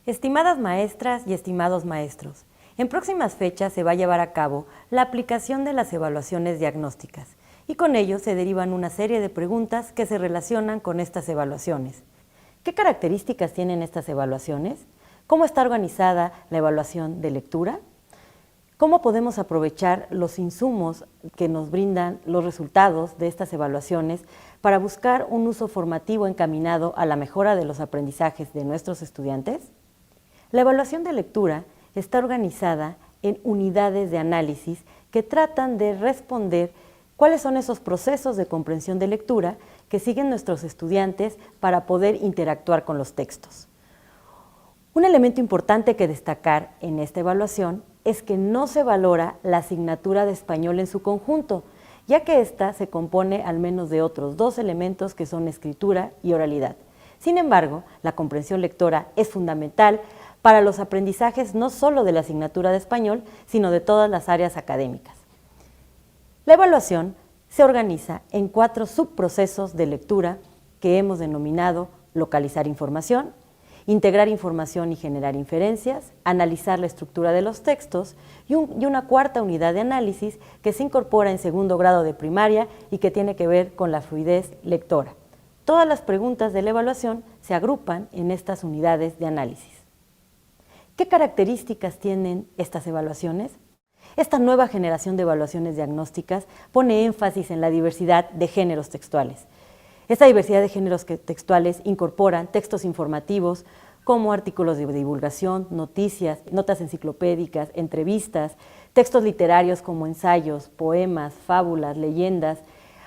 Estimadas maestras y estimados maestros, en próximas fechas se va a llevar a cabo la aplicación de las evaluaciones diagnósticas y con ello se derivan una serie de preguntas que se relacionan con estas evaluaciones. ¿Qué características tienen estas evaluaciones? ¿Cómo está organizada la evaluación de lectura? ¿Cómo podemos aprovechar los insumos que nos brindan los resultados de estas evaluaciones para buscar un uso formativo encaminado a la mejora de los aprendizajes de nuestros estudiantes? La evaluación de lectura está organizada en unidades de análisis que tratan de responder cuáles son esos procesos de comprensión de lectura que siguen nuestros estudiantes para poder interactuar con los textos. Un elemento importante que destacar en esta evaluación es que no se valora la asignatura de español en su conjunto, ya que ésta se compone al menos de otros dos elementos que son escritura y oralidad. Sin embargo, la comprensión lectora es fundamental para los aprendizajes no solo de la asignatura de español, sino de todas las áreas académicas. La evaluación se organiza en 4 subprocesos de lectura que hemos denominado localizar información, integrar información y generar inferencias, analizar la estructura de los textos y una cuarta unidad de análisis que se incorpora en segundo grado de primaria y que tiene que ver con la fluidez lectora. Todas las preguntas de la evaluación se agrupan en estas unidades de análisis. ¿Qué características tienen estas evaluaciones? Esta nueva generación de evaluaciones diagnósticas pone énfasis en la diversidad de géneros textuales. Esta diversidad de géneros textuales incorporan textos informativos como artículos de divulgación, noticias, notas enciclopédicas, entrevistas, textos literarios como ensayos, poemas, fábulas, leyendas,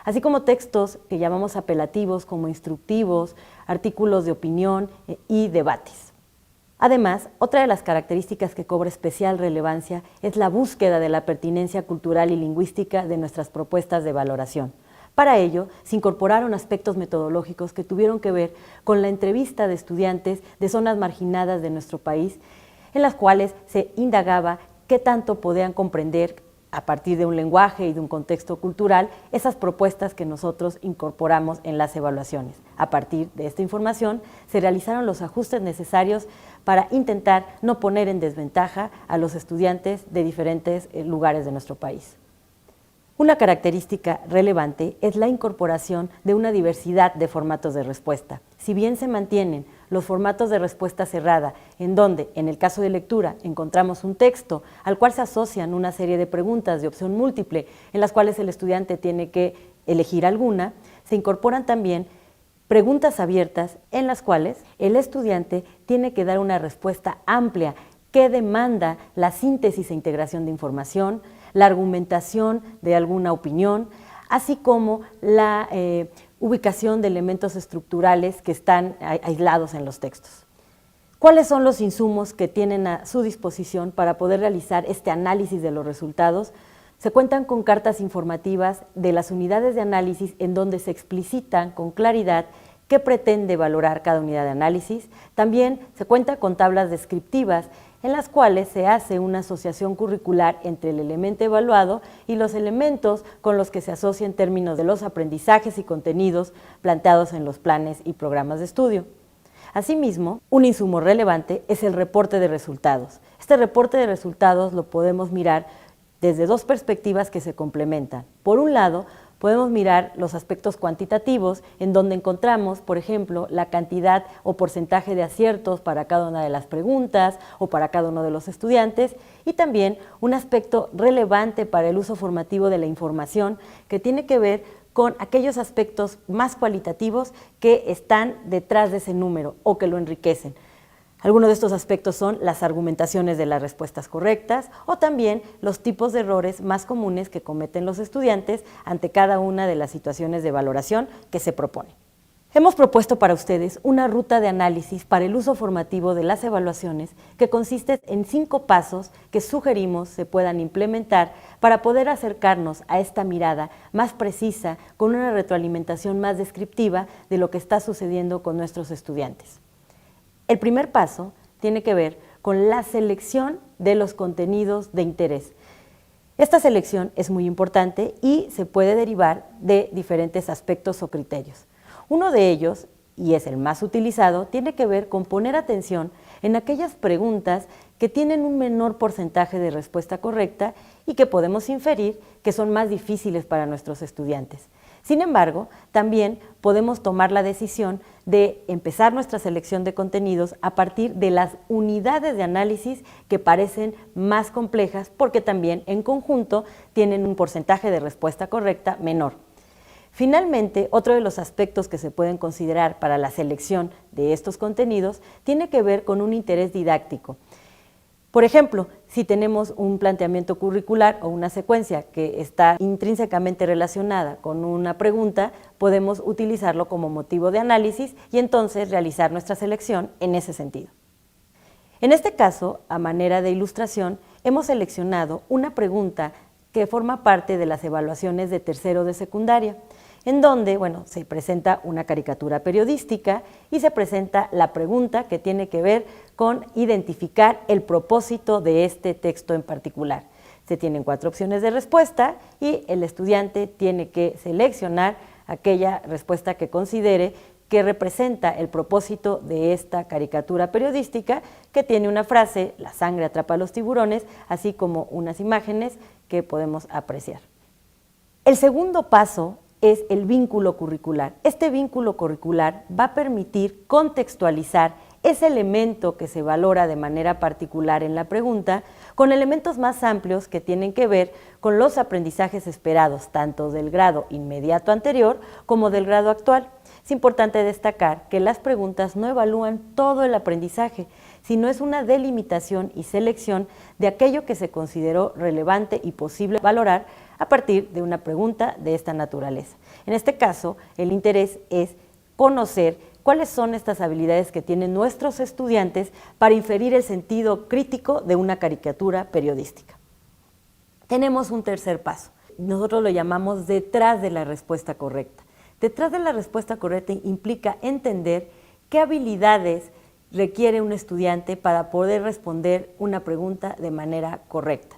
así como textos que llamamos apelativos como instructivos, artículos de opinión y debates. Además, otra de las características que cobra especial relevancia es la búsqueda de la pertinencia cultural y lingüística de nuestras propuestas de valoración. Para ello, se incorporaron aspectos metodológicos que tuvieron que ver con la entrevista de estudiantes de zonas marginadas de nuestro país, en las cuales se indagaba qué tanto podían comprender a partir de un lenguaje y de un contexto cultural esas propuestas que nosotros incorporamos en las evaluaciones. A partir de esta información se realizaron los ajustes necesarios para intentar no poner en desventaja a los estudiantes de diferentes lugares de nuestro país. Una característica relevante es la incorporación de una diversidad de formatos de respuesta. Si bien se mantienen los formatos de respuesta cerrada, en donde, en el caso de lectura, encontramos un texto al cual se asocian una serie de preguntas de opción múltiple, en las cuales el estudiante tiene que elegir alguna, se incorporan también preguntas abiertas en las cuales el estudiante tiene que dar una respuesta amplia que demanda la síntesis e integración de información, la argumentación de alguna opinión, así como la ubicación de elementos estructurales que están aislados en los textos. ¿Cuáles son los insumos que tienen a su disposición para poder realizar este análisis de los resultados? Se cuentan con cartas informativas de las unidades de análisis en donde se explicitan con claridad qué pretende valorar cada unidad de análisis. También se cuenta con tablas descriptivas en las cuales se hace una asociación curricular entre el elemento evaluado y los elementos con los que se asocia en términos de los aprendizajes y contenidos planteados en los planes y programas de estudio. Asimismo, un insumo relevante es el reporte de resultados. Este reporte de resultados lo podemos mirar desde 2 perspectivas que se complementan. Por un lado, podemos mirar los aspectos cuantitativos, en donde encontramos, por ejemplo, la cantidad o porcentaje de aciertos para cada una de las preguntas o para cada uno de los estudiantes, y también un aspecto relevante para el uso formativo de la información que tiene que ver con aquellos aspectos más cualitativos que están detrás de ese número o que lo enriquecen. Algunos de estos aspectos son las argumentaciones de las respuestas correctas o también los tipos de errores más comunes que cometen los estudiantes ante cada una de las situaciones de valoración que se proponen. Hemos propuesto para ustedes una ruta de análisis para el uso formativo de las evaluaciones que consiste en 5 pasos que sugerimos se puedan implementar para poder acercarnos a esta mirada más precisa con una retroalimentación más descriptiva de lo que está sucediendo con nuestros estudiantes. El primer paso tiene que ver con la selección de los contenidos de interés. Esta selección es muy importante y se puede derivar de diferentes aspectos o criterios. Uno de ellos y es el más utilizado, tiene que ver con poner atención en aquellas preguntas que tienen un menor porcentaje de respuesta correcta y que podemos inferir que son más difíciles para nuestros estudiantes. Sin embargo, también podemos tomar la decisión de empezar nuestra selección de contenidos a partir de las unidades de análisis que parecen más complejas porque también en conjunto tienen un porcentaje de respuesta correcta menor. Finalmente, otro de los aspectos que se pueden considerar para la selección de estos contenidos tiene que ver con un interés didáctico. Por ejemplo, si tenemos un planteamiento curricular o una secuencia que está intrínsecamente relacionada con una pregunta, podemos utilizarlo como motivo de análisis y entonces realizar nuestra selección en ese sentido. En este caso, a manera de ilustración, hemos seleccionado una pregunta que forma parte de las evaluaciones de tercero de secundaria, en donde, se presenta una caricatura periodística y se presenta la pregunta que tiene que ver con identificar el propósito de este texto en particular. Se tienen 4 opciones de respuesta y el estudiante tiene que seleccionar aquella respuesta que considere que representa el propósito de esta caricatura periodística, que tiene una frase: la sangre atrapa a los tiburones, así como unas imágenes que podemos apreciar. El segundo paso es el vínculo curricular. Este vínculo curricular va a permitir contextualizar ese elemento que se valora de manera particular en la pregunta con elementos más amplios que tienen que ver con los aprendizajes esperados tanto del grado inmediato anterior como del grado actual. Es importante destacar que las preguntas no evalúan todo el aprendizaje, sino es una delimitación y selección de aquello que se consideró relevante y posible valorar a partir de una pregunta de esta naturaleza. En este caso, el interés es conocer cuáles son estas habilidades que tienen nuestros estudiantes para inferir el sentido crítico de una caricatura periodística. Tenemos un tercer paso. Nosotros lo llamamos detrás de la respuesta correcta. Detrás de la respuesta correcta implica entender qué habilidades requiere un estudiante para poder responder una pregunta de manera correcta.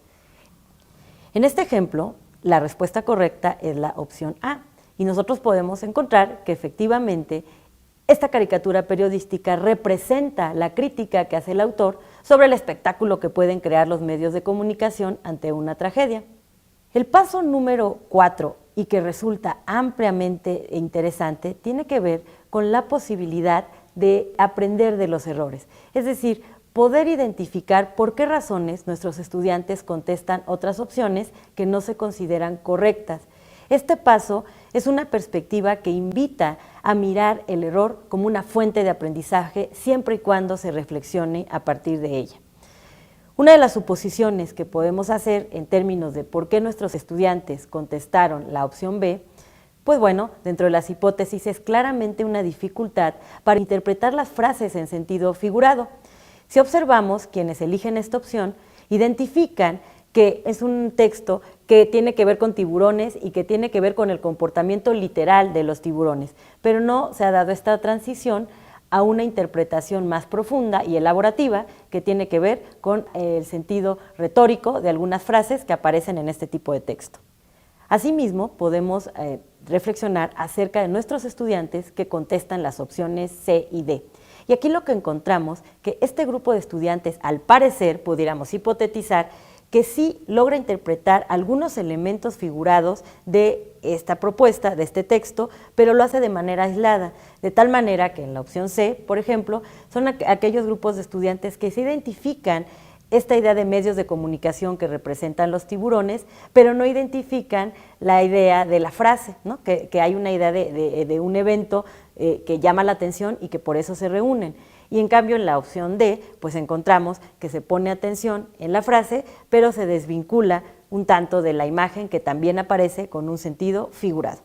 En este ejemplo, la respuesta correcta es la opción A, y nosotros podemos encontrar que efectivamente esta caricatura periodística representa la crítica que hace el autor sobre el espectáculo que pueden crear los medios de comunicación ante una tragedia. El paso número 4, y que resulta ampliamente interesante, tiene que ver con la posibilidad de aprender de los errores, es decir, poder identificar por qué razones nuestros estudiantes contestan otras opciones que no se consideran correctas. Este paso es una perspectiva que invita a mirar el error como una fuente de aprendizaje siempre y cuando se reflexione a partir de ella. Una de las suposiciones que podemos hacer en términos de por qué nuestros estudiantes contestaron la opción B, dentro de las hipótesis es claramente una dificultad para interpretar las frases en sentido figurado. Si observamos, quienes eligen esta opción identifican que es un texto que tiene que ver con tiburones y que tiene que ver con el comportamiento literal de los tiburones, pero no se ha dado esta transición a una interpretación más profunda y elaborativa que tiene que ver con el sentido retórico de algunas frases que aparecen en este tipo de texto. Asimismo, podemos reflexionar acerca de nuestros estudiantes que contestan las opciones C y D. Y aquí lo que encontramos que este grupo de estudiantes, al parecer, pudiéramos hipotetizar que sí logra interpretar algunos elementos figurados de esta propuesta, de este texto, pero lo hace de manera aislada, de tal manera que en la opción C, por ejemplo, son aquellos grupos de estudiantes que se identifican esta idea de medios de comunicación que representan los tiburones, pero no identifican la idea de la frase, ¿no? que hay una idea de un evento que llama la atención y que por eso se reúnen. Y en cambio en la opción D, pues encontramos que se pone atención en la frase, pero se desvincula un tanto de la imagen que también aparece con un sentido figurado.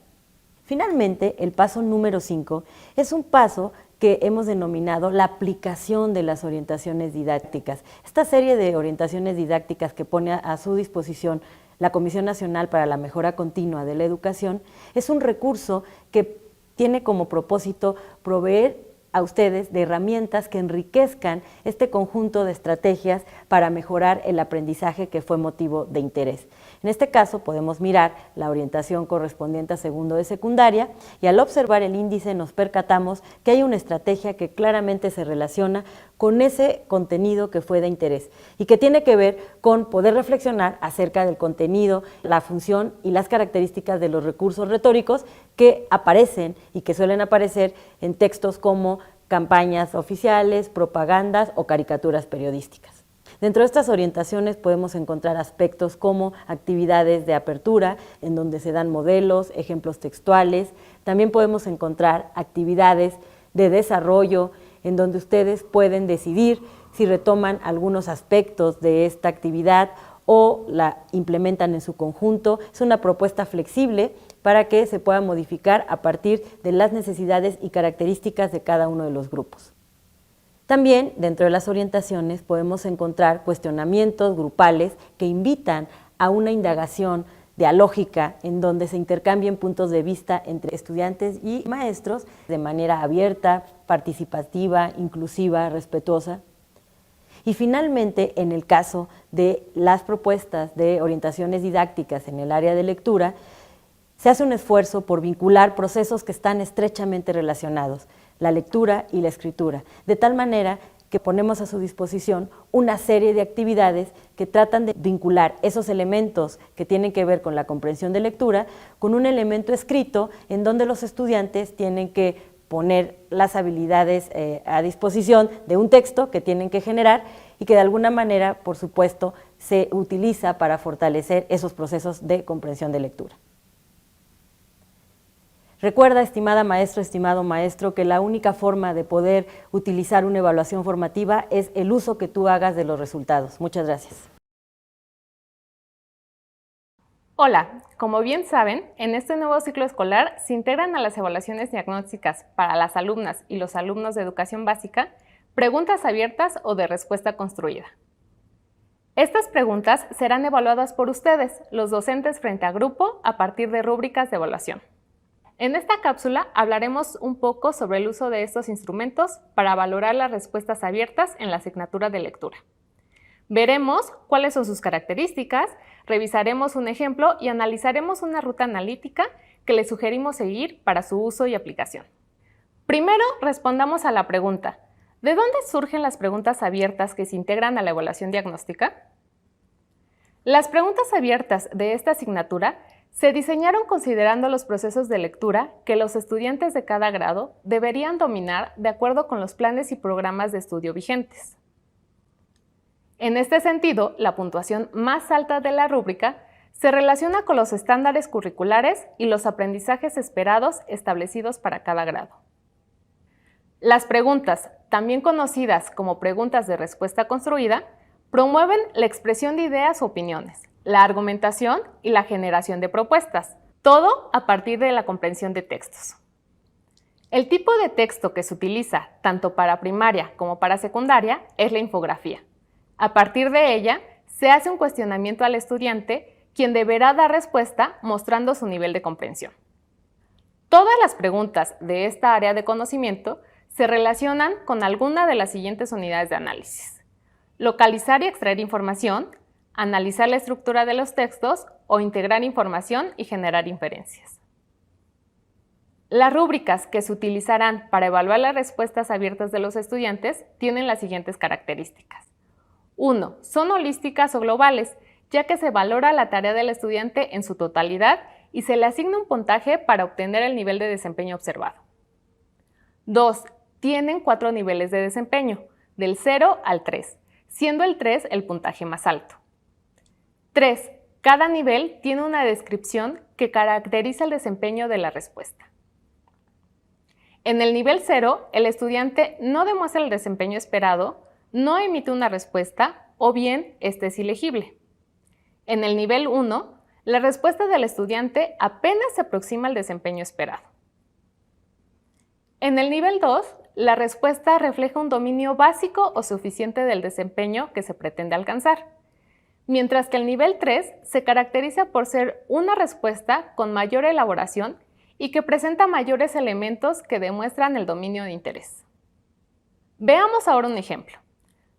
Finalmente, el paso número 5 es un paso que hemos denominado la aplicación de las orientaciones didácticas. Esta serie de orientaciones didácticas que pone a su disposición la Comisión Nacional para la Mejora Continua de la Educación es un recurso que tiene como propósito proveer a ustedes de herramientas que enriquezcan este conjunto de estrategias para mejorar el aprendizaje que fue motivo de interés. En este caso podemos mirar la orientación correspondiente a segundo de secundaria y al observar el índice nos percatamos que hay una estrategia que claramente se relaciona con ese contenido que fue de interés y que tiene que ver con poder reflexionar acerca del contenido, la función y las características de los recursos retóricos que aparecen y que suelen aparecer en textos como campañas oficiales, propagandas o caricaturas periodísticas. Dentro de estas orientaciones podemos encontrar aspectos como actividades de apertura, en donde se dan modelos, ejemplos textuales. También podemos encontrar actividades de desarrollo, en donde ustedes pueden decidir si retoman algunos aspectos de esta actividad o la implementan en su conjunto. Es una propuesta flexible para que se pueda modificar a partir de las necesidades y características de cada uno de los grupos. También dentro de las orientaciones podemos encontrar cuestionamientos grupales que invitan a una indagación dialógica en donde se intercambien puntos de vista entre estudiantes y maestros de manera abierta, participativa, inclusiva, respetuosa. Y finalmente, en el caso de las propuestas de orientaciones didácticas en el área de lectura, se hace un esfuerzo por vincular procesos que están estrechamente relacionados, la lectura y la escritura, de tal manera que ponemos a su disposición una serie de actividades que tratan de vincular esos elementos que tienen que ver con la comprensión de lectura con un elemento escrito en donde los estudiantes tienen que poner las habilidades a disposición de un texto que tienen que generar y que de alguna manera, por supuesto, se utiliza para fortalecer esos procesos de comprensión de lectura. Recuerda, estimada maestra, estimado maestro, que la única forma de poder utilizar una evaluación formativa es el uso que tú hagas de los resultados. Muchas gracias. Hola, como bien saben, en este nuevo ciclo escolar se integran a las evaluaciones diagnósticas para las alumnas y los alumnos de educación básica preguntas abiertas o de respuesta construida. Estas preguntas serán evaluadas por ustedes, los docentes frente a grupo, a partir de rúbricas de evaluación. En esta cápsula hablaremos un poco sobre el uso de estos instrumentos para valorar las respuestas abiertas en la asignatura de lectura. Veremos cuáles son sus características, revisaremos un ejemplo y analizaremos una ruta analítica que les sugerimos seguir para su uso y aplicación. Primero, respondamos a la pregunta: ¿de dónde surgen las preguntas abiertas que se integran a la evaluación diagnóstica? Las preguntas abiertas de esta asignatura se diseñaron considerando los procesos de lectura que los estudiantes de cada grado deberían dominar de acuerdo con los planes y programas de estudio vigentes. En este sentido, la puntuación más alta de la rúbrica se relaciona con los estándares curriculares y los aprendizajes esperados establecidos para cada grado. Las preguntas, también conocidas como preguntas de respuesta construida, promueven la expresión de ideas o opiniones, la argumentación y la generación de propuestas, todo a partir de la comprensión de textos. El tipo de texto que se utiliza tanto para primaria como para secundaria es la infografía. A partir de ella, se hace un cuestionamiento al estudiante, quien deberá dar respuesta mostrando su nivel de comprensión. Todas las preguntas de esta área de conocimiento se relacionan con alguna de las siguientes unidades de análisis: localizar y extraer información, analizar la estructura de los textos o integrar información y generar inferencias. Las rúbricas que se utilizarán para evaluar las respuestas abiertas de los estudiantes tienen las siguientes características. 1. Son holísticas o globales, ya que se valora la tarea del estudiante en su totalidad y se le asigna un puntaje para obtener el nivel de desempeño observado. 2. Tienen 4 niveles de desempeño, del 0 al 3, siendo el 3 el puntaje más alto. 3. Cada nivel tiene una descripción que caracteriza el desempeño de la respuesta. En el nivel 0, el estudiante no demuestra el desempeño esperado, no emite una respuesta o bien este es ilegible. En el nivel 1, la respuesta del estudiante apenas se aproxima al desempeño esperado. En el nivel 2, la respuesta refleja un dominio básico o suficiente del desempeño que se pretende alcanzar, mientras que el nivel 3 se caracteriza por ser una respuesta con mayor elaboración y que presenta mayores elementos que demuestran el dominio de interés. Veamos ahora un ejemplo.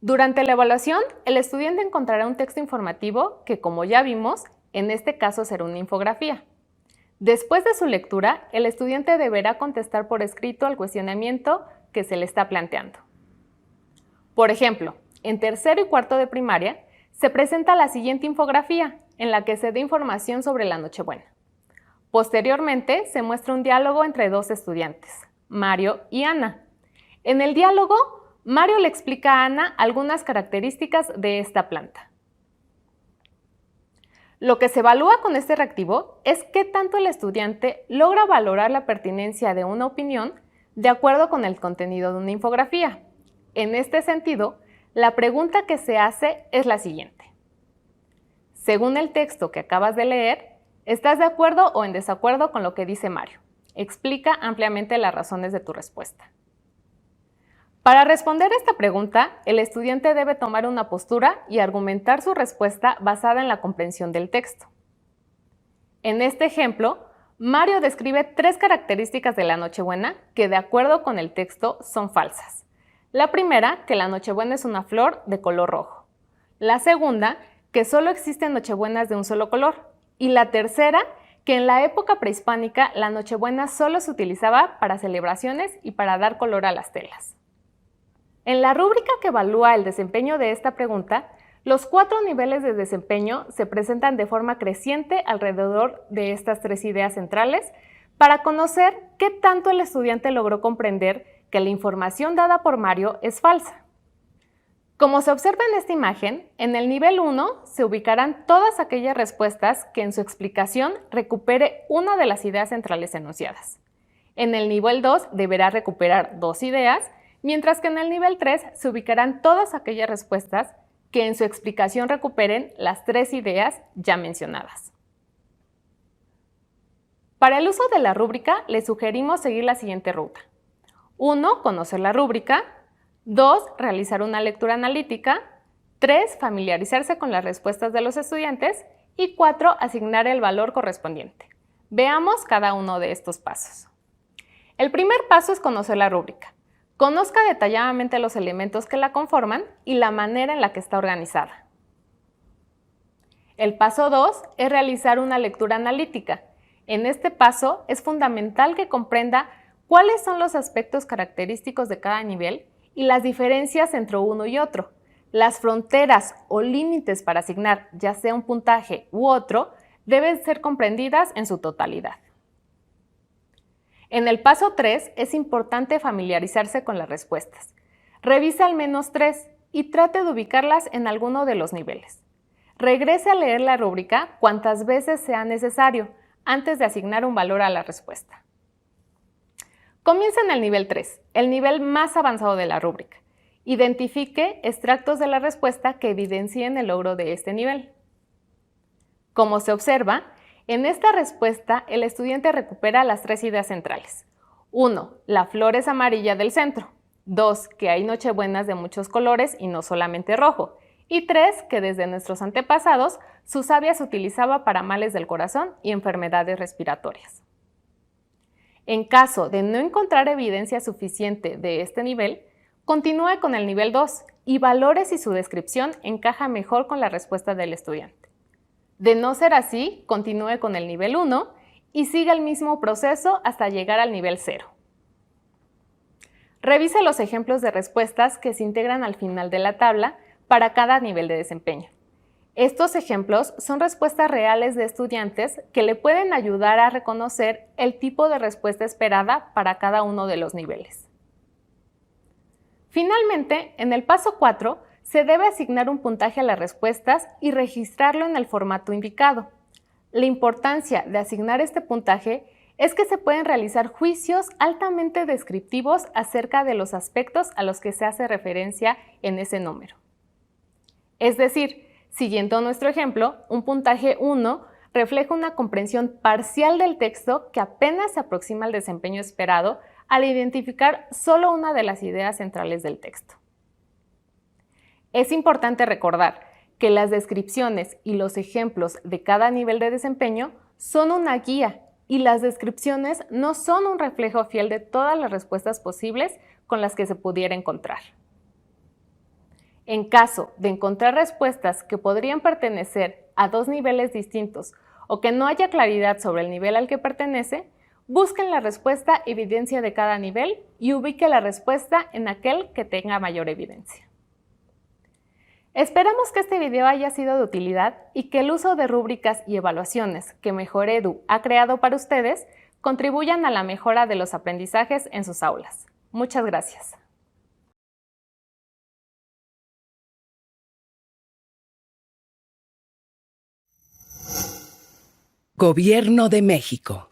Durante la evaluación, el estudiante encontrará un texto informativo que, como ya vimos, en este caso será una infografía. Después de su lectura, el estudiante deberá contestar por escrito al cuestionamiento que se le está planteando. Por ejemplo, en tercero y cuarto de primaria, se presenta la siguiente infografía, en la que se da información sobre la Nochebuena. Posteriormente, se muestra un diálogo entre dos estudiantes, Mario y Ana. En el diálogo, Mario le explica a Ana algunas características de esta planta. Lo que se evalúa con este reactivo es qué tanto el estudiante logra valorar la pertinencia de una opinión de acuerdo con el contenido de una infografía. En este sentido, la pregunta que se hace es la siguiente. Según el texto que acabas de leer, ¿estás de acuerdo o en desacuerdo con lo que dice Mario? Explica ampliamente las razones de tu respuesta. Para responder esta pregunta, el estudiante debe tomar una postura y argumentar su respuesta basada en la comprensión del texto. En este ejemplo, Mario describe 3 características de la Nochebuena que, de acuerdo con el texto, son falsas. La primera, que la Nochebuena es una flor de color rojo. La segunda, que solo existen Nochebuenas de un solo color. Y la tercera, que en la época prehispánica la Nochebuena solo se utilizaba para celebraciones y para dar color a las telas. En la rúbrica que evalúa el desempeño de esta pregunta, los 4 niveles de desempeño se presentan de forma creciente alrededor de estas 3 ideas centrales para conocer qué tanto el estudiante logró comprender que la información dada por Mario es falsa. Como se observa en esta imagen, en el nivel 1 se ubicarán todas aquellas respuestas que en su explicación recupere una de las ideas centrales enunciadas. En el nivel 2 deberá recuperar 2 ideas, mientras que en el nivel 3 se ubicarán todas aquellas respuestas que en su explicación recuperen las 3 ideas ya mencionadas. Para el uso de la rúbrica, le sugerimos seguir la siguiente ruta. 1. Conocer la rúbrica. 2. Realizar una lectura analítica. 3. Familiarizarse con las respuestas de los estudiantes. Y 4. Asignar el valor correspondiente. Veamos cada uno de estos pasos. El primer paso es conocer la rúbrica. Conozca detalladamente los elementos que la conforman y la manera en la que está organizada. El paso 2 es realizar una lectura analítica. En este paso es fundamental que comprenda cuáles son los aspectos característicos de cada nivel y las diferencias entre uno y otro. Las fronteras o límites para asignar ya sea un puntaje u otro deben ser comprendidas en su totalidad. En el paso 3 es importante familiarizarse con las respuestas. Revise al menos 3 y trate de ubicarlas en alguno de los niveles. Regrese a leer la rúbrica cuantas veces sea necesario antes de asignar un valor a la respuesta. Comienza en el nivel 3, el nivel más avanzado de la rúbrica. Identifique extractos de la respuesta que evidencien el logro de este nivel. Como se observa, en esta respuesta, el estudiante recupera las 3 ideas centrales. 1. La flor es amarilla del centro. 2. Que hay nochebuenas de muchos colores y no solamente rojo. Y 3. Que desde nuestros antepasados, su savia se utilizaba para males del corazón y enfermedades respiratorias. En caso de no encontrar evidencia suficiente de este nivel, continúe con el nivel 2 y valore si su descripción encaja mejor con la respuesta del estudiante. De no ser así, continúe con el nivel 1 y siga el mismo proceso hasta llegar al nivel 0. Revise los ejemplos de respuestas que se integran al final de la tabla para cada nivel de desempeño. Estos ejemplos son respuestas reales de estudiantes que le pueden ayudar a reconocer el tipo de respuesta esperada para cada uno de los niveles. Finalmente, en el paso 4, se debe asignar un puntaje a las respuestas y registrarlo en el formato indicado. La importancia de asignar este puntaje es que se pueden realizar juicios altamente descriptivos acerca de los aspectos a los que se hace referencia en ese número. Es decir, siguiendo nuestro ejemplo, un puntaje 1 refleja una comprensión parcial del texto que apenas se aproxima al desempeño esperado al identificar solo una de las ideas centrales del texto. Es importante recordar que las descripciones y los ejemplos de cada nivel de desempeño son una guía y las descripciones no son un reflejo fiel de todas las respuestas posibles con las que se pudiera encontrar. En caso de encontrar respuestas que podrían pertenecer a dos niveles distintos o que no haya claridad sobre el nivel al que pertenece, busquen la respuesta evidencia de cada nivel y ubique la respuesta en aquel que tenga mayor evidencia. Esperamos que este video haya sido de utilidad y que el uso de rúbricas y evaluaciones que Mejoredu ha creado para ustedes contribuyan a la mejora de los aprendizajes en sus aulas. Muchas gracias. Gobierno de México.